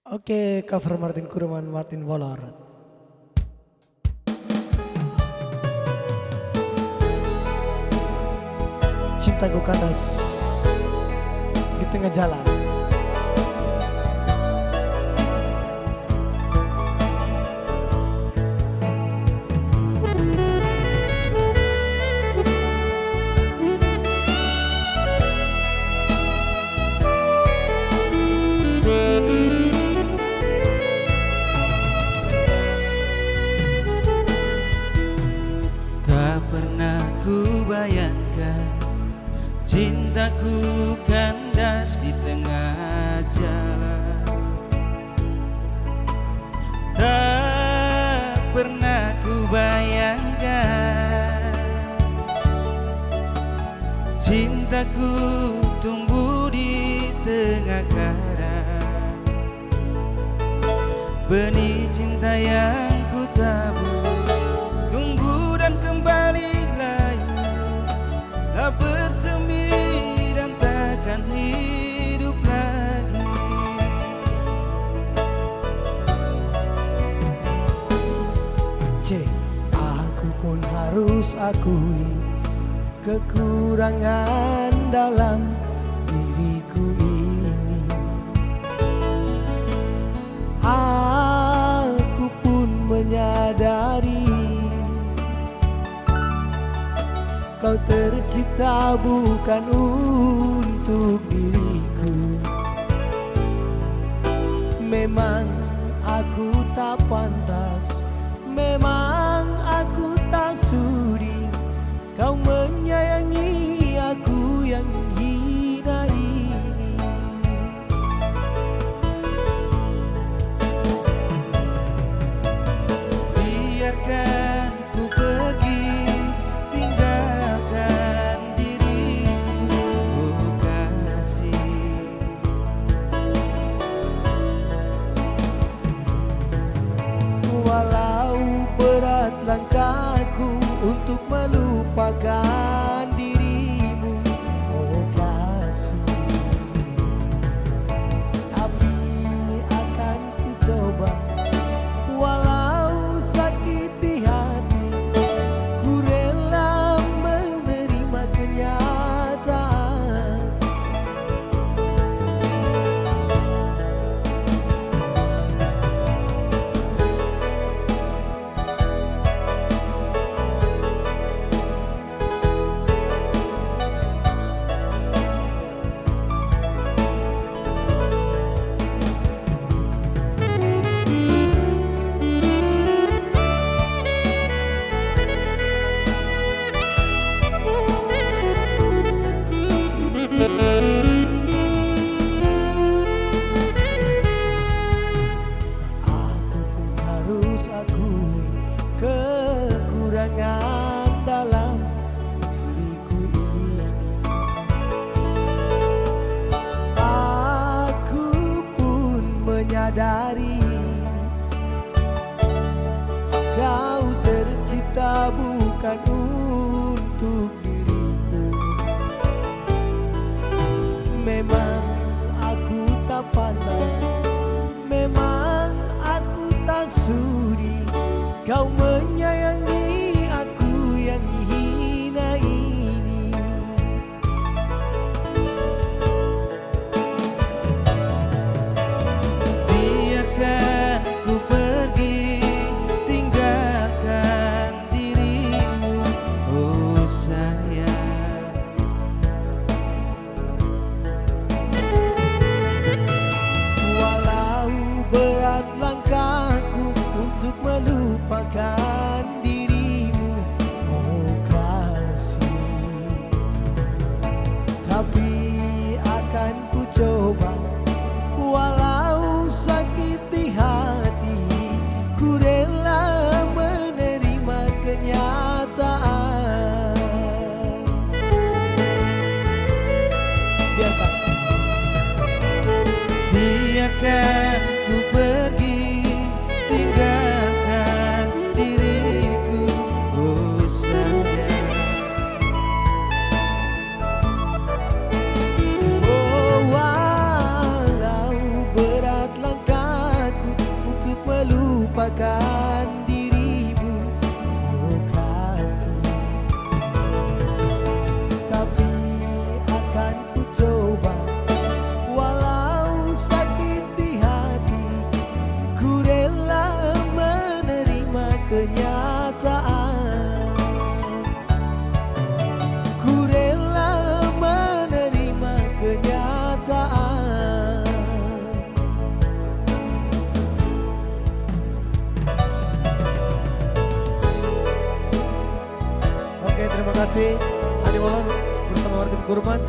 Oke, cover Martin Kurman, Martin Wolor. Cintaku kandas di tengah jalan. Tak pernah ku bayangkan cintaku kandas di tengah jalan. Tak pernah ku bayangkan cintaku tumbuh di tengah karang. Benih cinta yang ku tabur tumbuh dan kembali layu, tak bersemi dan takkan hidup lagi. Aku pun harus akui kekurangan dalam diriku ini. Aku pun menyadari kau tercipta bukan untuk diriku. Memang aku tak pantas, memang aku tak sudi kau menyayangi aku yang hina ini. Biarkan ku pergi, tinggalkan diriku, oh kasih. Walau berat langkahku untuk melupakan dirimu, oh kasih, tapi akan ku coba. Walau sakit di hati, ku rela menerima kenyataan. Aku pun harus akui kekurangan dalam diriku ini. Aku pun menyadari kau tercipta bukan untuk diriku. Memang aku tak pantas, memang aku tak sudi kau menyayangi aku yang hina ini. Biarkan ku pergi, tinggalkan dirimu, oh sayang. Walau berat langkahku untuk melupakan dirimu, oh kasih, tapi akan ku coba. Walau sakit di hati, ku rela menerima kenyataan. Biarkan ku pergi, tinggalkan diriku, oh sayang. Oh, walau berat langkah kasih Hani Molon bersama Martin Kurman.